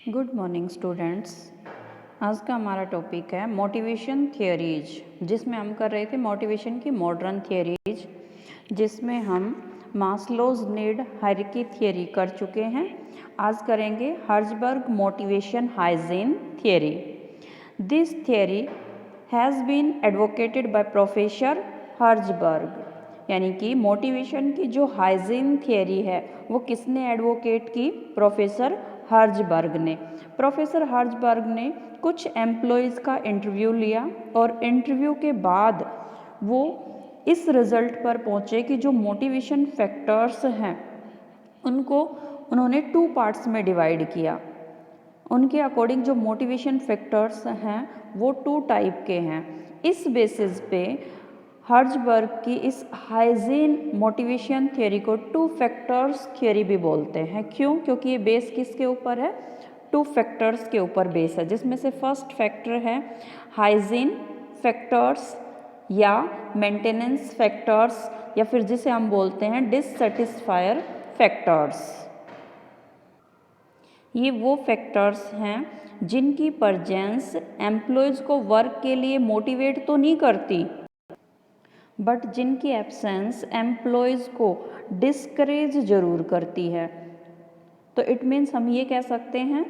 Good morning students. आज का हमारा टॉपिक है मोटिवेशन थियरीज, जिसमें हम कर रहे थे मोटिवेशन की मॉडर्न थियरीज, जिसमें हम मास्लोज नीड हायरार्की थियरी कर चुके हैं। आज करेंगे Herzberg motivation hygiene theory. This theory has been advocated by professor Herzberg. यानी कि मोटिवेशन की जो हाइजीन थियरी है वो किसने एडवोकेट की? प्रोफेसर हर्ज़बर्ग ने। प्रोफेसर हर्ज़बर्ग ने कुछ एम्प्लॉयज़ का इंटरव्यू लिया और इंटरव्यू के बाद वो इस रिज़ल्ट पर पहुँचे कि जो मोटिवेशन फैक्टर्स हैं उनको उन्होंने 2 पार्ट्स में डिवाइड किया। उनके अकॉर्डिंग जो मोटिवेशन फैक्टर्स हैं वो 2 टाइप के हैं। इस बेसिस पे हर्ज़बर्ग की इस हाइजीन मोटिवेशन थियरी को 2 फैक्टर्स थियरी भी बोलते हैं। क्यों? क्योंकि ये बेस किसके ऊपर है? 2 फैक्टर्स के ऊपर बेस है, जिसमें से फर्स्ट फैक्टर है हाइजीन फैक्टर्स या मेंटेनेंस फैक्टर्स, या फिर जिसे हम बोलते हैं डिससैटिस्फायर फैक्टर्स। ये वो फैक्टर्स हैं जिनकी प्रेजेंस एम्प्लॉयज़ को वर्क के लिए मोटिवेट तो नहीं करती, बट जिनकी एब्सेंस एम्प्लॉयज़ को डिस्करेज ज़रूर करती है। तो इट मीन्स हम ये कह सकते हैं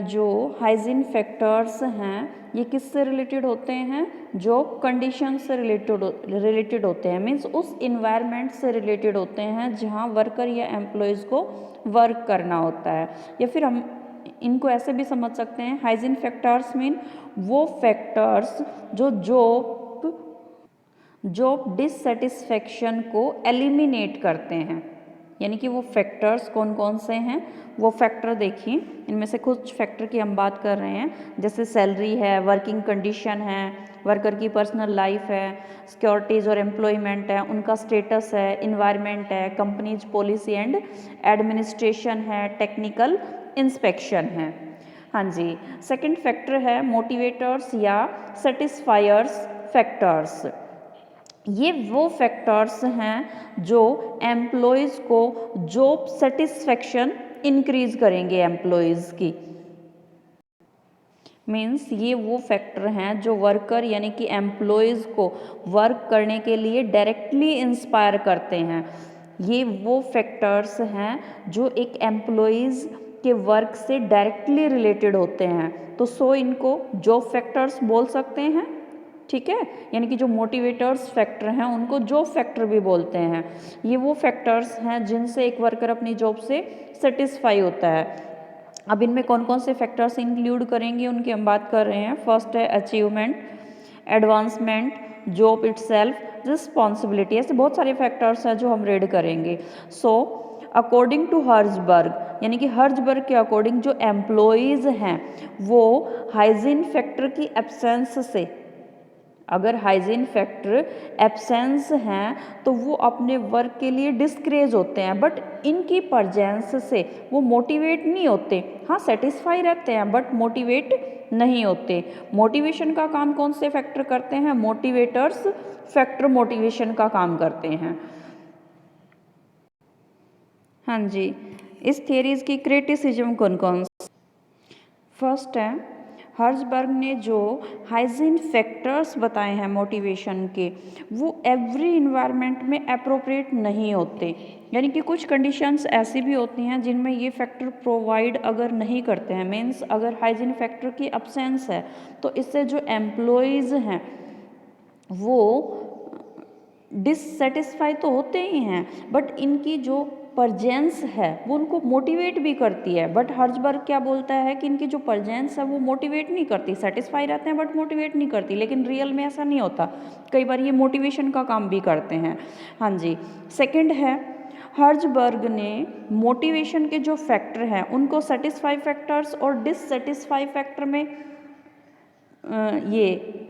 जो हाइजीन फैक्टर्स हैं ये किससे रिलेटेड होते हैं? जॉब कंडीशन से रिलेटेड होते हैं। मीन्स उस इन्वायरमेंट से रिलेटेड होते हैं जहाँ वर्कर या एम्प्लॉयज़ को वर्क करना होता है। या फिर हम इनको ऐसे भी समझ सकते हैं, हाइजीन फैक्टर्स मीन वो फैक्टर्स जो जॉब डिससेटिस्फेक्शन को एलिमिनेट करते हैं। यानी कि वो फैक्टर्स कौन कौन से हैं? वो फैक्टर देखिए, इनमें से कुछ फैक्टर की हम बात कर रहे हैं, जैसे सैलरी है, वर्किंग कंडीशन है, वर्कर की पर्सनल लाइफ है, सिक्योरिटीज़ और एम्प्लॉयमेंट है, उनका स्टेटस है, इन्वायरमेंट है, कंपनीज पॉलिसी एंड एडमिनिस्ट्रेशन है, टेक्निकल इंस्पेक्शन है। हाँ जी, सेकंड फैक्टर है मोटिवेटर्स या सेटिस्फायर्स फैक्टर्स। ये वो फैक्टर्स हैं जो एम्प्लॉयज़ को जॉब सेटिस्फेक्शन इंक्रीज करेंगे एम्प्लॉयज़ की। मीन्स ये वो फैक्टर हैं जो वर्कर यानी कि एम्प्लॉयज़ को वर्क करने के लिए डायरेक्टली इंस्पायर करते हैं। ये वो फैक्टर्स हैं जो एक एम्प्लॉयज़ के वर्क से डायरेक्टली रिलेटेड होते हैं। तो सो इनको जॉब फैक्टर्स बोल सकते हैं, ठीक है। यानी कि जो मोटिवेटर्स फैक्टर हैं उनको जॉब फैक्टर भी बोलते हैं। ये वो फैक्टर्स हैं जिनसे एक वर्कर अपनी जॉब से सेटिस्फाई होता है। अब इनमें कौन कौन से फैक्टर्स इंक्लूड करेंगे उनकी हम बात कर रहे हैं। फर्स्ट है achievement, advancement, job itself, responsibility. ऐसे बहुत सारे फैक्टर्स हैं जो हम रीड करेंगे। सो अकॉर्डिंग टू हर्ज़बर्ग, यानी कि हर्ज़बर्ग के अकॉर्डिंग जो एम्प्लॉयज़ हैं वो हाइजीन फैक्टर की एब्सेंस से, अगर हाइजीन फैक्टर एब्सेंस हैं तो वो अपने वर्क के लिए डिस्करेज होते हैं, बट इनकी प्रेजेंस से वो मोटिवेट नहीं होते। हाँ, सेटिस्फाई रहते हैं बट मोटिवेट नहीं होते। मोटिवेशन का काम कौन से फैक्टर करते हैं? मोटिवेटर्स फैक्टर मोटिवेशन का काम करते हैं। हाँ जी, इस थियरीज की क्रिटिसिज्म कौन कौन? फर्स्ट है हर्ज़बर्ग ने जो हाइजीन फैक्टर्स बताए हैं मोटिवेशन के, वो एवरी इन्वायरमेंट में अप्रोप्रिएट नहीं होते। यानी कि कुछ कंडीशंस ऐसी भी होती हैं जिनमें ये फैक्टर प्रोवाइड अगर नहीं करते हैं, मीन्स अगर हाइजीन फैक्टर की अब्सेंस है तो इससे जो एम्प्लॉयज़ हैं वो डिससेटिस्फाई तो होते ही हैं, बट इनकी जो प्रेजेंस है वो उनको मोटिवेट भी करती है। बट हर्ज़बर्ग क्या बोलता है कि इनकी जो प्रेजेंस है वो मोटिवेट नहीं करती, सेटिस्फाई रहते हैं बट मोटिवेट नहीं करती। लेकिन रियल में ऐसा नहीं होता, कई बार ये मोटिवेशन का काम भी करते हैं। हाँ जी, सेकंड है हर्ज़बर्ग ने मोटिवेशन के जो फैक्टर हैं उनको सेटिस्फाई फैक्टर्स और डिससेटिस्फाई फैक्टर में ये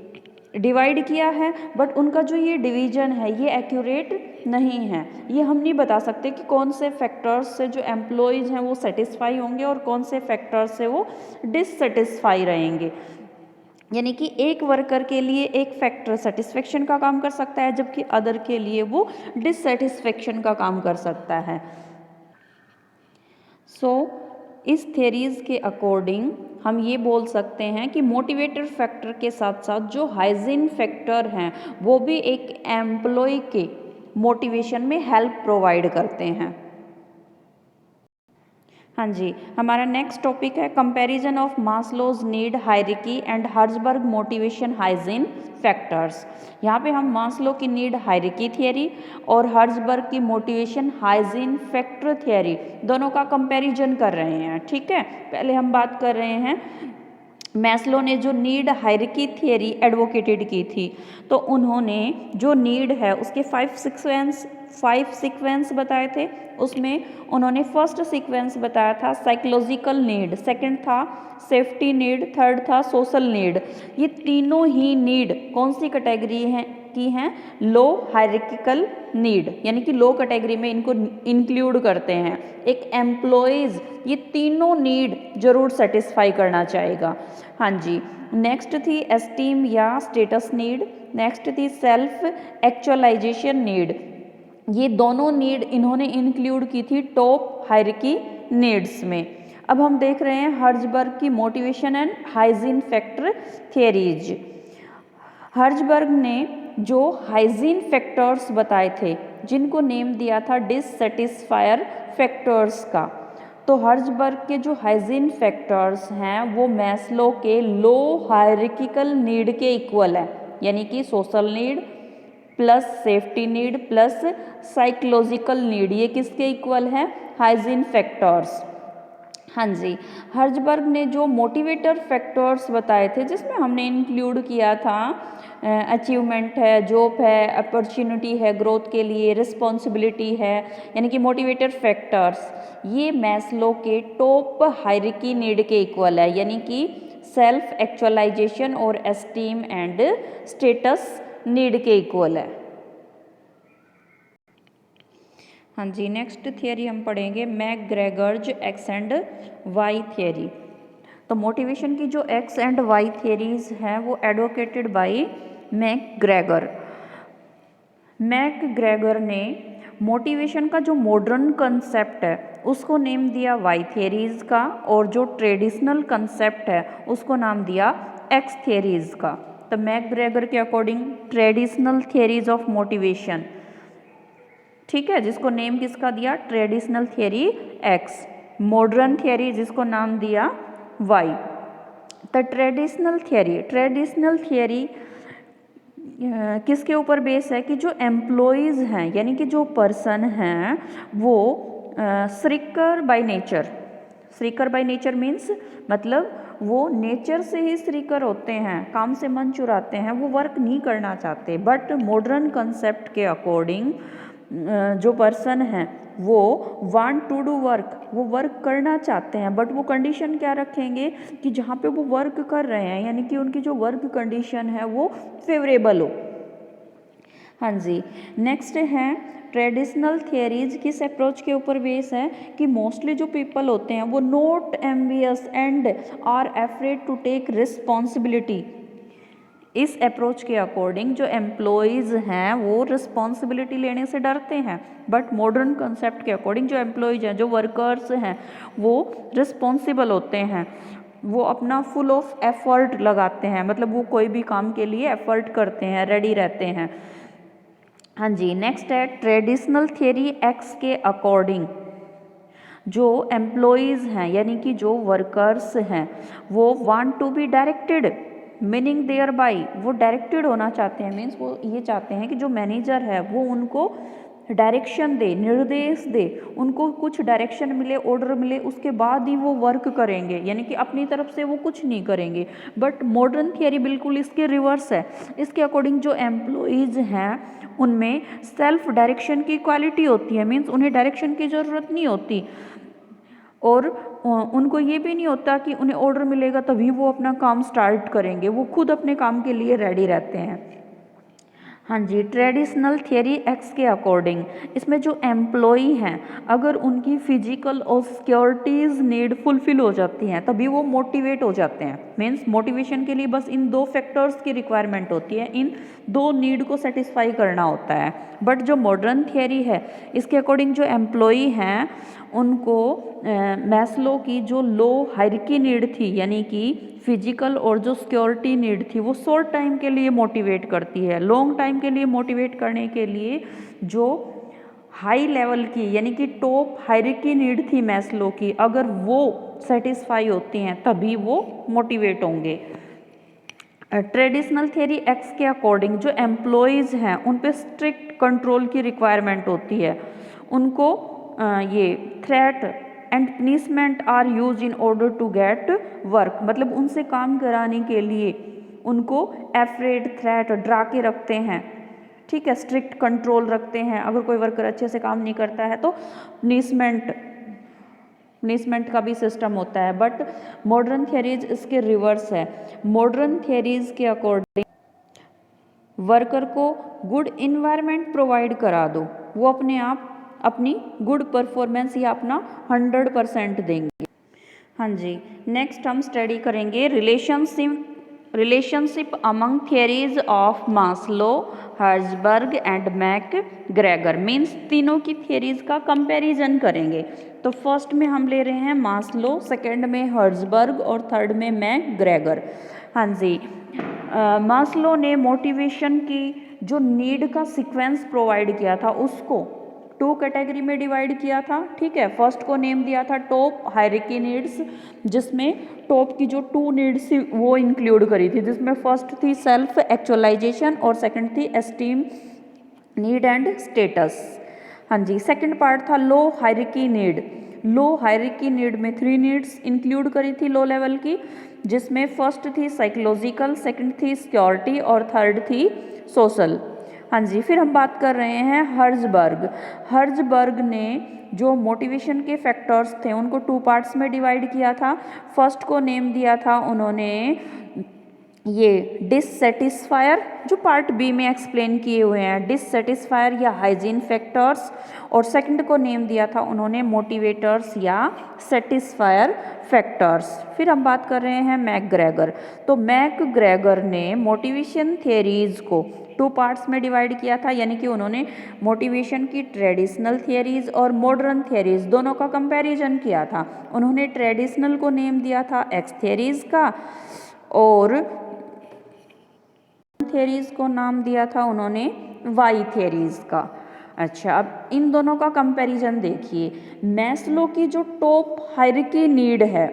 डिवाइड किया है, बट उनका जो ये डिवीजन है ये एक्यूरेट नहीं है। ये हम नहीं बता सकते कि कौन से फैक्टर्स से जो एम्प्लॉयज़ हैं वो सेटिस्फाई होंगे और कौन से फैक्टर्स से वो डिससेटिस्फाई रहेंगे। यानी कि एक वर्कर के लिए एक फैक्टर सेटिस्फेक्शन का काम कर सकता है, जबकि अदर के लिए वो डिससेटिस्फेक्शन का काम कर सकता है। सो इस थेरीज के अकॉर्डिंग हम ये बोल सकते हैं कि मोटिवेटर फैक्टर के साथ साथ जो हाइजीन फैक्टर हैं वो भी एक एम्प्लॉय के मोटिवेशन में हेल्प प्रोवाइड करते हैं। हाँ जी, हमारा नेक्स्ट टॉपिक है comparison of Maslow's need hierarchy and Herzberg motivation hygiene factors. यहाँ पे हम मास्लो की नीड हायरार्की थियरी और हर्ट्जबर्ग की मोटिवेशन हाइजीन फैक्टर थियरी दोनों का कंपैरिजन कर रहे हैं। ठीक है, पहले हम बात कर रहे हैं मैस्लो ने जो नीड हायरार्की थियरी एडवोकेटेड की थी, तो उन्होंने जो नीड है उसके 5 सीक्वेंस बताए थे। उसमें उन्होंने फर्स्ट सीक्वेंस बताया था साइकोलॉजिकल नीड, सेकंड था सेफ्टी नीड, थर्ड था सोशल नीड। ये तीनों ही नीड कौन सी कैटेगरी हैं लो हायरार्किकल नीड, यानी कि लो कैटेगरी में इनको इंक्लूड करते हैं। एक एम्प्लॉयज़ ये तीनों नीड जरूर सेटिस्फाई करना चाहेगा। हाँ जी, नेक्स्ट थी एस्टीम या स्टेटस नीड, नेक्स्ट थी सेल्फ एक्चुअलाइजेशन नीड। ये दोनों नीड इन्होंने इंक्लूड की थी टॉप हायरार्की नीड्स में। अब हम देख रहे हैं हर्ट्जबर्ग की motivation and hygiene factor theories. Herzberg ने जो हाइजीन फैक्टर्स बताए थे जिनको नेम दिया था डिससेटिस्फायर फैक्टर्स का, तो हर्ट्जबर्ग के जो हाइजीन फैक्टर्स हैं वो मैस्लो के लो हायरार्किकल नीड के इक्वल है, यानी कि social need plus safety need plus psychological need, ये किसके इक्वल है? Hygiene factors. हाँ जी, हर्ट्जबर्ग ने जो मोटिवेटर फैक्टर्स बताए थे जिसमें हमने इंक्लूड किया था अचीवमेंट है, जॉब है, अपॉर्चुनिटी है ग्रोथ के लिए, रिस्पॉन्सिबिलिटी है, यानी कि मोटिवेटर फैक्टर्स, ये मैस्लो के टॉप हायरार्की नीड के इक्वल है, यानी कि सेल्फ एक्चुअलाइजेशन और एस्टीम एंड स्टेटस नीड के इक्वल है। हाँ जी, नेक्स्ट थियरी हम पढ़ेंगे मैकग्रेगर्स एक्स एंड वाई थियरी। तो मोटिवेशन की जो एक्स एंड वाई थियरीज हैं वो एडवोकेटेड बाय मैकग्रेगर। मैकग्रेगर ने मोटिवेशन का जो मॉडर्न कंसेप्ट है उसको नेम दिया वाई थियरीज का, और जो ट्रेडिशनल कंसेप्ट है उसको नाम दिया एक्स थियरीज का। तो मैकग्रेगर के according traditional theories of motivation, ठीक है, जिसको नेम किसका दिया? Traditional theory x, modern theory जिसको नाम दिया वाई। तो ट्रेडिशनल थियरी किसके ऊपर बेस है कि जो एम्प्लॉयज़ हैं, यानी कि जो पर्सन हैं वो श्रीकर बाय नेचर मीन्स मतलब वो नेचर से ही श्रीकर होते हैं, काम से मन चुराते हैं, वो वर्क नहीं करना चाहते। बट मॉडर्न कंसेप्ट के अकॉर्डिंग जो पर्सन हैं वो वांट टू डू वर्क, वो वर्क करना चाहते हैं, बट वो कंडीशन क्या रखेंगे कि जहाँ पे वो वर्क कर रहे हैं यानी कि उनकी जो वर्क कंडीशन है वो फेवरेबल हो। हाँ जी, नेक्स्ट है ट्रेडिशनल थियरीज किस अप्रोच के ऊपर बेस है कि मोस्टली जो पीपल होते हैं वो not ambitious and are afraid to take responsibility. इस अप्रोच के अकॉर्डिंग जो एम्प्लॉयज़ हैं वो रिस्पॉन्सिबिलिटी लेने से डरते हैं, बट मॉडर्न कंसेप्ट के अकॉर्डिंग जो एम्प्लॉयज़ हैं, जो वर्कर्स हैं, वो रिस्पॉन्सिबल होते हैं, वो अपना फुल ऑफ एफर्ट लगाते हैं, मतलब वो कोई भी काम के लिए एफर्ट करते हैं, रेडी रहते हैं। हाँ जी, नेक्स्ट है ट्रेडिशनल थियरी एक्स के अकॉर्डिंग जो एम्प्लॉयज़ हैं यानी कि जो वर्कर्स हैं वो want to be directed, meaning thereby वो डायरेक्टेड होना चाहते हैं, मीन्स वो ये चाहते हैं कि जो मैनेजर है वो उनको डायरेक्शन दे, निर्देश दे, उनको कुछ डायरेक्शन मिले, ऑर्डर मिले, उसके बाद ही वो वर्क करेंगे, यानी कि अपनी तरफ से वो कुछ नहीं करेंगे। बट मॉडर्न थियरी बिल्कुल इसके रिवर्स है। इसके अकॉर्डिंग जो एम्प्लॉयज़ हैं उनमें सेल्फ डायरेक्शन की क्वालिटी होती है, मीन्स उन्हें डायरेक्शन की ज़रूरत नहीं होती, और उनको ये भी नहीं होता कि उन्हें ऑर्डर मिलेगा तभी वो अपना काम स्टार्ट करेंगे, वो खुद अपने काम के लिए रेडी रहते हैं। हाँ जी, ट्रेडिशनल थियरी एक्स के अकॉर्डिंग इसमें जो एम्प्लॉई हैं अगर उनकी फिजिकल और सिक्योरिटीज़ नीड फुलफिल हो जाती हैं तभी वो मोटिवेट हो जाते हैं। मीन्स मोटिवेशन के लिए बस इन दो फैक्टर्स की रिक्वायरमेंट होती है, इन दो नीड को सेटिस्फाई करना होता है। बट जो मॉडर्न थियरी है इसके अकॉर्डिंग जो एम्प्लॉई हैं उनको मैस्लो की जो लो हायरार्की नीड थी यानी कि फिजिकल और जो सिक्योरिटी नीड थी वो शॉर्ट टाइम के लिए मोटिवेट करती है। लॉन्ग टाइम के लिए मोटिवेट करने के लिए जो हाई लेवल की यानी कि टॉप हायरार्की नीड थी मैस्लो की, अगर वो सेटिस्फाई होती हैं तभी वो मोटिवेट होंगे। ट्रेडिशनल थियरी एक्स के अकॉर्डिंग जो एम्प्लॉयज़ हैं उन पे स्ट्रिक्ट कंट्रोल की रिक्वायरमेंट होती है। उनको ये threat and punishment are used in order to get work, मतलब उनसे काम कराने के लिए उनको एफ्रेड थ्रेट डरा के रखते हैं, ठीक है, स्ट्रिक्ट कंट्रोल रखते हैं। अगर कोई वर्कर अच्छे से काम नहीं करता है तो पनिशमेंट का भी सिस्टम होता है। बट मॉडर्न थियरीज इसके रिवर्स है। मॉडर्न थियरीज के अकॉर्डिंग वर्कर को गुड इन्वायरमेंट प्रोवाइड करा दो, वो अपने आप अपनी गुड परफॉर्मेंस या अपना 100% देंगे। हाँ जी, नेक्स्ट हम स्टडी करेंगे relationship among theories of Maslow, Herzberg and McGregor. Means तीनों की थियरीज का कंपैरिजन करेंगे। तो फर्स्ट में हम ले रहे हैं मास्लो, सेकंड में हर्ज़बर्ग और थर्ड में मैकग्रेगर। हाँ जी, मास्लो ने मोटिवेशन की जो नीड का सीक्वेंस प्रोवाइड किया था उसको 2 कैटेगरी में डिवाइड किया था, ठीक है। फर्स्ट को नेम दिया था टॉप हायरार्की नीड्स, जिसमें टॉप की जो 2 नीड्स थी वो इंक्लूड करी थी, जिसमें फर्स्ट थी सेल्फ एक्चुअलाइजेशन और सेकंड थी एस्टीम नीड एंड स्टेटस। हाँ जी, सेकंड पार्ट था लो हायरार्की नीड। लो हायरार्की नीड में 3 नीड्स इंक्लूड करी थी लो लेवल की, जिसमें फर्स्ट थी साइकोलॉजिकल, सेकंड थी सिक्योरिटी और थर्ड थी सोशल। हाँ जी, फिर हम बात कर रहे हैं हर्ज़बर्ग ने जो मोटिवेशन के फैक्टर्स थे उनको 2 पार्ट्स में डिवाइड किया था। फर्स्ट को नेम दिया था उन्होंने ये डिससेटिस्फायर, जो पार्ट बी में एक्सप्लेन किए हुए हैं, डिससेटिस्फायर या हाइजीन फैक्टर्स, और सेकंड को नेम दिया था उन्होंने मोटिवेटर्स या सेटिस्फायर फैक्टर्स। फिर हम बात कर रहे हैं मैकग्रेगर। तो मैकग्रेगर ने मोटिवेशन थियरीज को 2 पार्ट्स में डिवाइड किया था, यानी कि उन्होंने मोटिवेशन की ट्रेडिशनल थियरीज और मॉडर्न थियरीज दोनों का कंपैरिजन किया था। उन्होंने ट्रेडिशनल को नेम दिया था एक्स थियरीज का और थियरीज को नाम दिया था उन्होंने वाई थियरीज का। अच्छा, अब इन दोनों का कंपैरिजन देखिए। मैस्लो की जो टॉप हायरार्की नीड है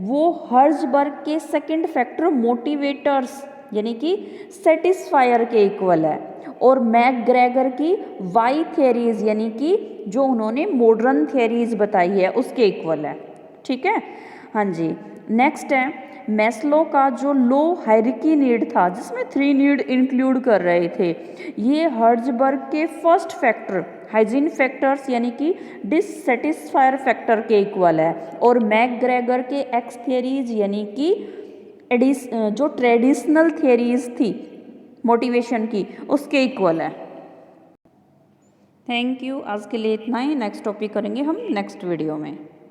वो हर्ज़बर्ग के सेकंड फैक्टर मोटिवेटर्स यानी कि सेटिस्फायर के इक्वल है, और मैकग्रेगर की वाई थियरीज यानी कि जो उन्होंने मॉडर्न थियरीज बताई है उसके इक्वल है, ठीक है। हाँ जी, नेक्स्ट है मैस्लो का जो लो हायरार्की नीड था जिसमें 3 नीड इंक्लूड कर रहे थे, ये हर्ज़बर्ग के फर्स्ट फैक्टर हाइजीन फैक्टर्स यानी कि डिससेटिस्फायर फैक्टर के इक्वल है, और मैकग्रेगर के एक्स थियरीज यानी कि जो ट्रेडिशनल थियरीज थी मोटिवेशन की उसके इक्वल है। थैंक यू, आज के लिए इतना ही। नेक्स्ट टॉपिक करेंगे हम नेक्स्ट वीडियो में।